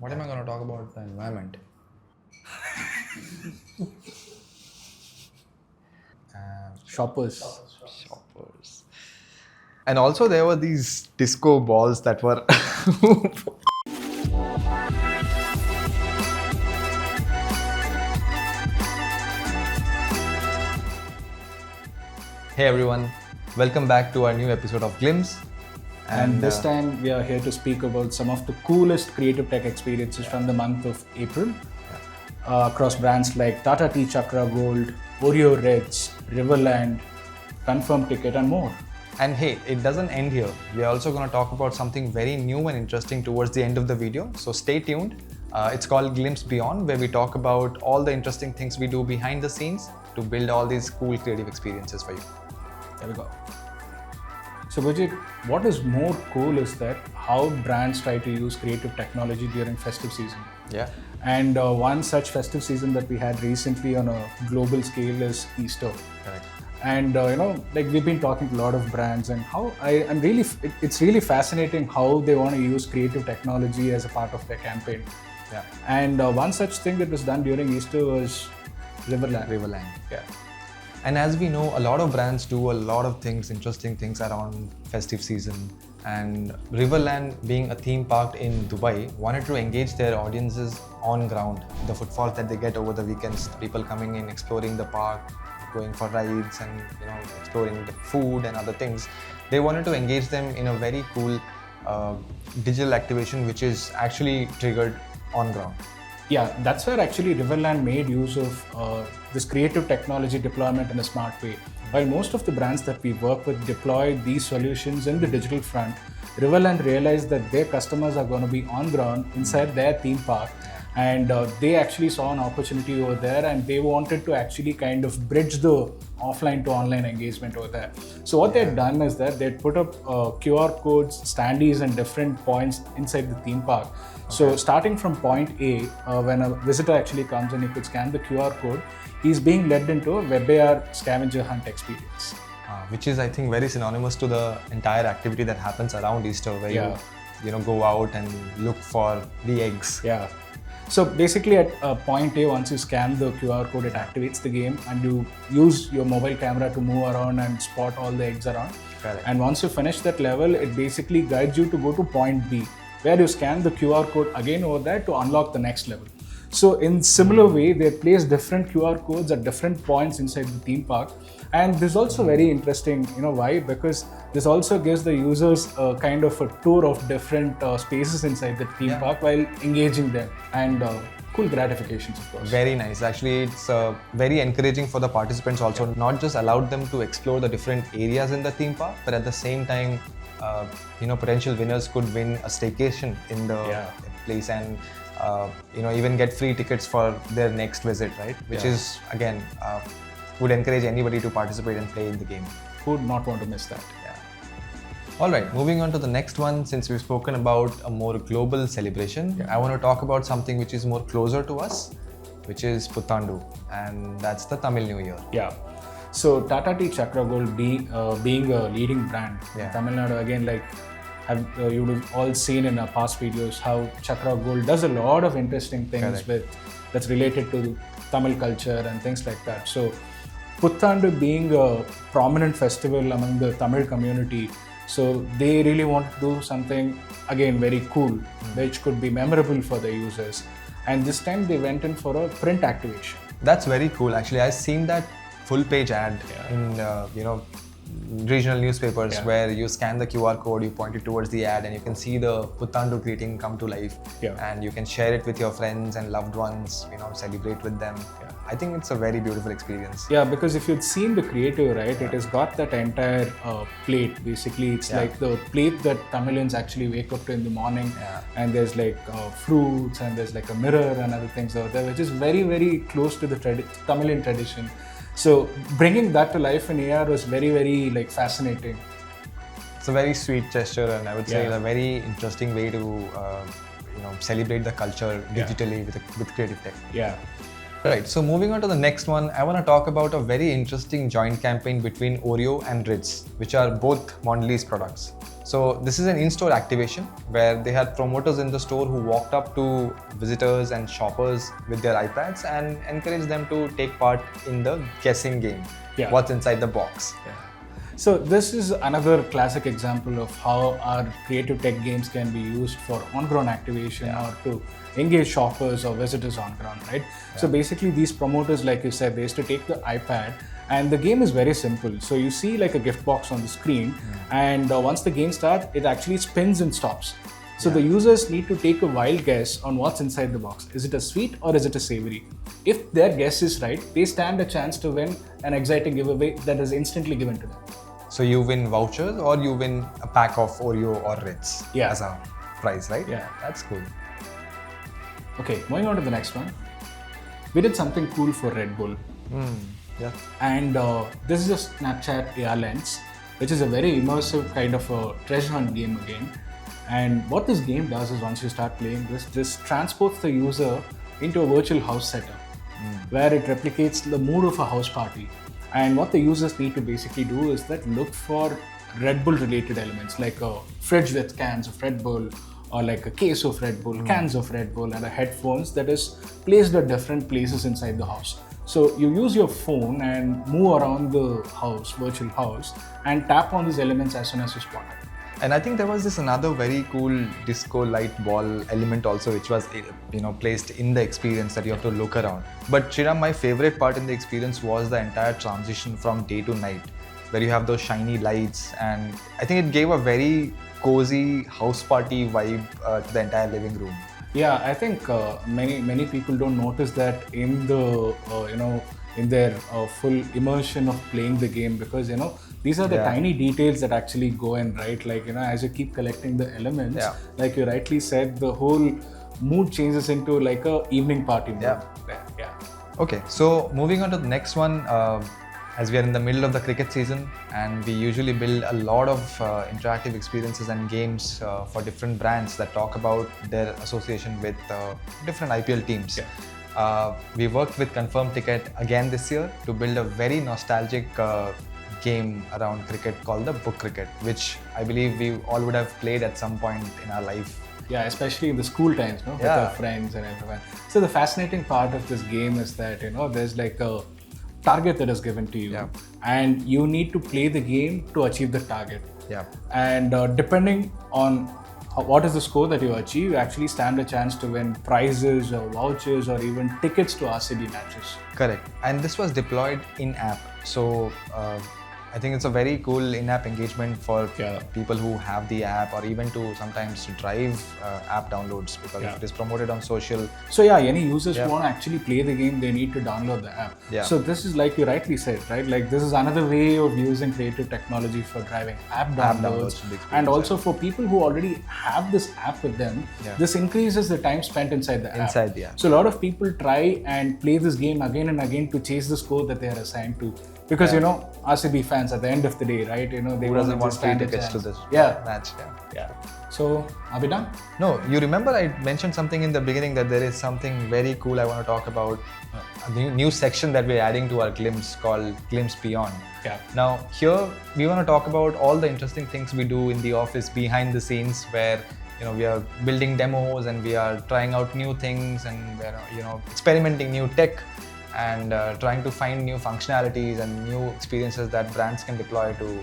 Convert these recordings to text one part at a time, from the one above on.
What am I going to talk about? The environment. Shoppers. And also there were these disco balls that were... Hey everyone, welcome back to our new episode of Glimpse. And this time we are here to speak about some of the coolest creative tech experiences from the month of April across brands like Tata Tea Chakra Gold, Oreo Ritz, Riverland, ConfirmTkt and more. And hey, it doesn't end here. We are also going to talk about something very new and interesting towards the end of the video. So stay tuned. It's called Glimpse Beyond, where we talk about all the interesting things we do behind the scenes to build all these cool creative experiences for you. There we go. So Gurjeet, what is more cool is that how brands try to use creative technology during festive season. Yeah. And one such festive season that we had recently on a global scale is Easter. Correct. And we've been talking to a lot of brands, and it's really fascinating how they want to use creative technology as a part of their campaign. Yeah. And one such thing that was done during Easter was Riverland. Yeah. And as we know, a lot of brands do a lot of things, interesting things around festive season. And Riverland, being a theme park in Dubai, wanted to engage their audiences on ground. The footfalls that they get over the weekends, people coming in, exploring the park, going for rides and exploring the food and other things. They wanted to engage them in a very cool digital activation which is actually triggered on ground. Yeah, that's where actually Riverland made use of this creative technology deployment in a smart way. While most of the brands that we work with deploy these solutions in the digital front, Riverland realized that their customers are going to be on ground inside their theme park. And they actually saw an opportunity over there, and they wanted to actually kind of bridge the offline to online engagement over there. So what they'd done is that they'd put up QR codes, standees and different points inside the theme park. Okay. So starting from point A, when a visitor actually comes and he could scan the QR code, he's being led into a WebAR scavenger hunt experience. Which is, I think, very synonymous to the entire activity that happens around Easter, where you go out and look for the eggs. Yeah. So basically at point A, once you scan the QR code, it activates the game and you use your mobile camera to move around and spot all the eggs around. Correct. And once you finish that level, it basically guides you to go to point B, where you scan the QR code again over there to unlock the next level. So in similar way, they place different QR codes at different points inside the theme park. And this is also very interesting, why? Because this also gives the users a kind of a tour of different spaces inside the theme park while engaging them, and cool gratifications, of course. Very nice. Actually, it's very encouraging for the participants also. Not just allowed them to explore the different areas in the theme park, but at the same time, potential winners could win a staycation in the place and even get free tickets for their next visit, right? Which is, again, would encourage anybody to participate and play in the game. Who would not want to miss that? Yeah. All right, moving on to the next one. Since we've spoken about a more global celebration, I want to talk about something which is more closer to us, which is Puthandu, and that's the Tamil New Year. Yeah. So Tata Tea Chakra Gold being a leading brand in Tamil Nadu, again, you would have all seen in our past videos how Chakra Gold does a lot of interesting things that's related to Tamil culture and things like that. So Puthandu being a prominent festival among the Tamil community, so they really want to do something, again, very cool, which could be memorable for the users. And this time they went in for a print activation. That's very cool. Actually, I've seen that full page ad in regional newspapers where you scan the QR code, you point it towards the ad, and you can see the Puthandu greeting come to life. And you can share it with your friends and loved ones, celebrate with them. I think it's a very beautiful experience. Yeah, because if you'd seen the creative, right, it has got that entire plate. Basically, it's like the plate that Tamilians actually wake up to in the morning, and there's fruits, and there's a mirror and other things out there, which is very, very close to the Tamilian tradition. So bringing that to life in AR was very, very fascinating. It's a very sweet gesture, and I would say a very interesting way to celebrate the culture digitally with creative tech. Yeah. Right, so moving on to the next one, I want to talk about a very interesting joint campaign between Oreo and Ritz, which are both Mondelez products. So this is an in-store activation where they had promoters in the store who walked up to visitors and shoppers with their iPads and encouraged them to take part in the guessing game. Yeah. What's inside the box. Yeah. So this is another classic example of how our creative tech games can be used for on-ground activation or to engage shoppers or visitors on ground, right? So basically these promoters, like you said, they used to take the iPad, and the game is very simple. So you see like a gift box on the screen, and once the game starts, it actually spins and stops. So the users need to take a wild guess on what's inside the box. Is it a sweet or is it a savory? If their guess is right, they stand a chance to win an exciting giveaway that is instantly given to them. So you win vouchers or you win a pack of Oreo or Ritz as a prize, right? Yeah. That's cool. Okay, moving on to the next one. We did something cool for Red Bull. Yeah. And this is a Snapchat AR lens, which is a very immersive kind of a treasure hunt game again. And what this game does is once you start playing this transports the user into a virtual house setup where it replicates the mood of a house party. And what the users need to basically do is that look for Red Bull related elements like a fridge with cans of Red Bull, or like a case of Red Bull, cans of Red Bull, and a headphones that is placed at different places inside the house. So you use your phone and move around the house, virtual house, and tap on these elements as soon as you spot it. And I think there was this another very cool disco light ball element also, which was placed in the experience that you have to look around. But Sriram, my favorite part in the experience was the entire transition from day to night, where you have those shiny lights, and I think it gave a very cozy house party vibe to the entire living room. Yeah, I think many people don't notice that in the in their full immersion of playing the game, because these are the tiny details that actually go in, right? Like as you keep collecting the elements, like you rightly said, the whole mood changes into like a evening party mood. Yeah. Okay, so moving on to the next one. As we are in the middle of the cricket season, and we usually build a lot of interactive experiences and games for different brands that talk about their association with different IPL teams. We worked with ConfirmTkt again this year to build a very nostalgic game around cricket called the Book Cricket, which I believe we all would have played at some point in our life. Yeah, especially in the school times, with our friends and everyone. So the fascinating part of this game is that there's like a target that is given to you, and you need to play the game to achieve the target. And depending on what is the score that you achieve, you actually stand a chance to win prizes or vouchers or even tickets to RCB matches. Correct. And this was deployed in app. So I think it's a very cool in-app engagement for people who have the app, or even to sometimes drive app downloads, because if it is promoted on social. So any users who want to actually play the game, they need to download the app. So this is like you rightly said, right? Like this is another way of using creative technology for driving app downloads. And also for people who already have this app with them, this increases the time spent inside the app. So a lot of people try and play this game again and again to chase the score that they are assigned to. Because RCB fans at the end of the day, right? They who doesn't want free tickets to this match? So are we done? No, you remember I mentioned something in the beginning that there is something very cool I want to talk about. A new section that we're adding to our Glimpse called Glimpse Beyond. Now here we want to talk about all the interesting things we do in the office behind the scenes, where we are building demos and we are trying out new things, and we're experimenting new tech, and trying to find new functionalities and new experiences that brands can deploy to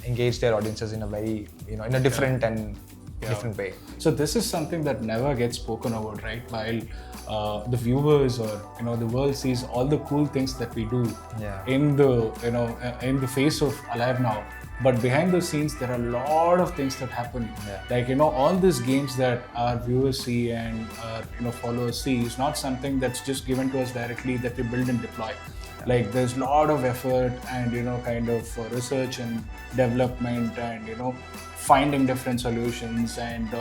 engage their audiences in a very in a different and different way. So this is something that never gets spoken about, right? While the viewers or the world sees all the cool things that we do in the in the face of AliveNow, but behind the scenes there are a lot of things that happen. Like all these games that our viewers see and our followers see is not something that's just given to us directly, that we build and deploy. Like there's a lot of effort and kind of research and development, and finding different solutions, and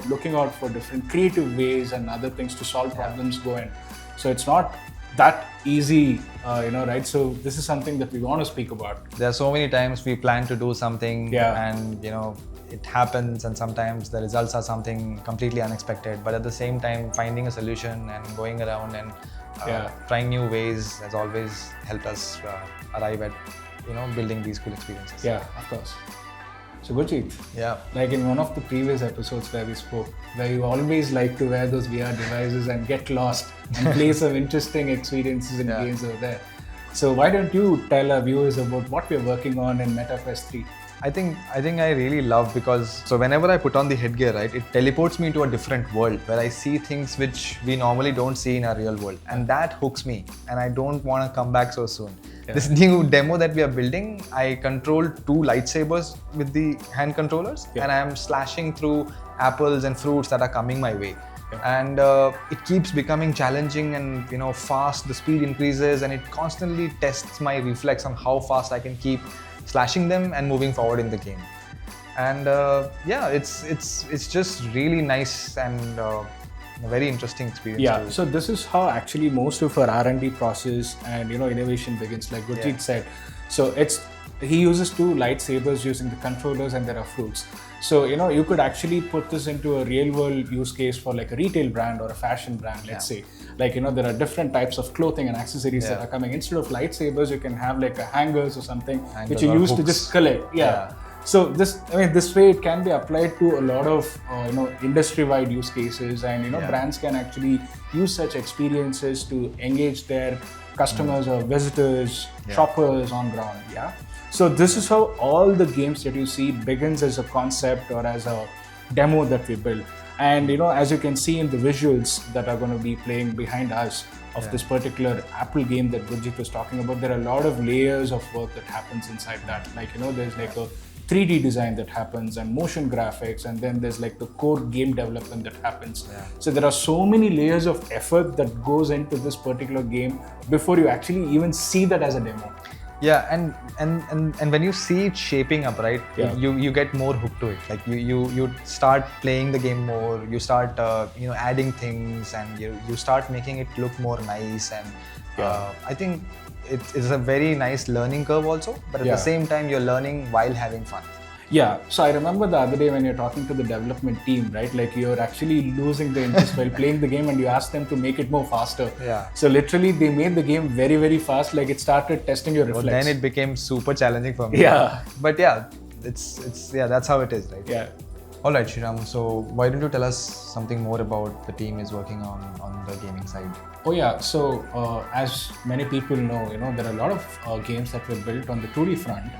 looking out for different creative ways and other things to solve problems go in. So it's not that easy, right? So this is something that we want to speak about. There are so many times we plan to do something and it happens, and sometimes the results are something completely unexpected, but at the same time finding a solution and going around and trying new ways has always helped us arrive at building these cool experiences. Yeah, of course. So Gurjeet, Yeah. like in one of the previous episodes where we spoke, where you always like to wear those VR devices and get lost and play some interesting experiences in games over there. So why don't you tell our viewers about what we're working on in MetaQuest 3? I think I really love, because so whenever I put on the headgear, right, it teleports me to a different world where I see things which we normally don't see in our real world, and that hooks me, and I don't want to come back so soon. Yeah. This new demo that we are building, I control 2 lightsabers with the hand controllers, and I am slashing through apples and fruits that are coming my way. And it keeps becoming challenging and fast. The speed increases, and it constantly tests my reflex on how fast I can keep slashing them and moving forward in the game. And it's just really nice and a very interesting experience. Yeah, so this is how actually most of our R&D process and innovation begins, like Gurjeet said. So he uses 2 lightsabers using the controllers, and there are fruits. So you could actually put this into a real world use case for like a retail brand or a fashion brand, let's say. Like there are different types of clothing and accessories that are coming. Instead of lightsabers, you can have like a hangers or something which you use to just collect. So this way it can be applied to a lot of industry-wide use cases, and brands can actually use such experiences to engage their customers or visitors, shoppers on ground. So this is how all the games that you see begins as a concept or as a demo that we build. And as you can see in the visuals that are going to be playing behind us of this particular Apple game that Gurjeet was talking about, there are a lot of layers of work that happens inside that. Like there's like a 3D design that happens, and motion graphics, and then there's like the core game development that happens. So there are so many layers of effort that goes into this particular game before you actually even see that as a demo. Yeah, and when you see it shaping up, right, you get more hooked to it. Like you start playing the game more, you start adding things, and you start making it look more nice. And I think it's a very nice learning curve also, but at the same time you're learning while having fun. Yeah, so I remember the other day when you're talking to the development team, right? Like you're actually losing the interest while playing the game, and you asked them to make it more faster. So literally they made the game very, very fast. Like it started testing your reflex. Then it became super challenging for me. But that's how it is, right? All right, Sriram. So why don't you tell us something more about the team is working on the gaming side? Oh yeah, so as many people know, there are a lot of games that were built on the 2D front.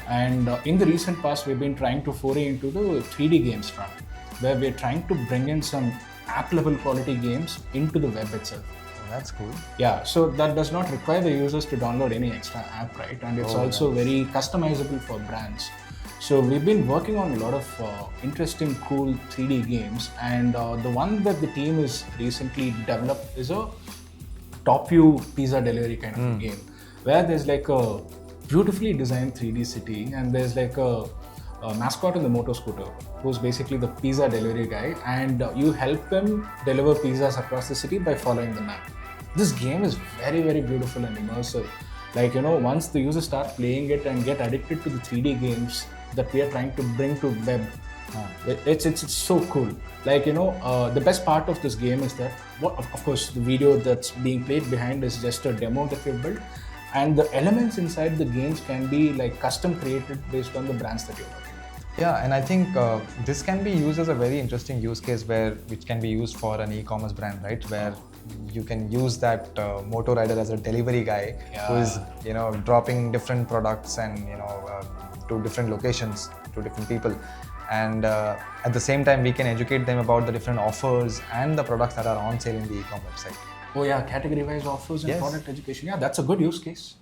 And in the recent past, we've been trying to foray into the 3D games front, where we're trying to bring in some app-level quality games into the web itself. Oh, that's cool. Yeah, so that does not require the users to download any extra app, right? And it's also very customizable for brands. So we've been working on a lot of interesting, cool 3D games, and the one that the team has recently developed is a top view pizza delivery kind of a game, where there's like a beautifully designed 3D city, and there's like a mascot on the motor scooter who's basically the pizza delivery guy, and you help him deliver pizzas across the city by following the map. This game is very, very beautiful and immersive. Like once the users start playing it and get addicted to the 3D games that we are trying to bring to web, it's so cool. Like the best part of this game is that of course the video that's being played behind is just a demo that we've built, and the elements inside the games can be like custom created based on the brands that you're working with. Yeah, and I think this can be used as a very interesting use case which can be used for an e-commerce brand, right? Where you can use that motor rider as a delivery guy who is dropping different products and to different locations to different people, and at the same time we can educate them about the different offers and the products that are on sale in the e-com website. Oh yeah, category-wise offers and product education. Yeah, that's a good use case.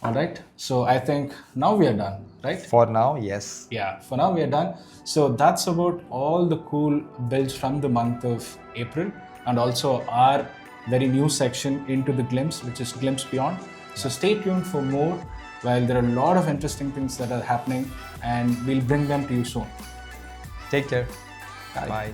All right, so I think now we are done, right? For now, yes. Yeah, for now we are done. So that's about all the cool builds from the month of April, and also our very new section into the Glimpse, which is Glimpse Beyond. So stay tuned for more, while there are a lot of interesting things that are happening, and we'll bring them to you soon. Take care. Bye. Bye.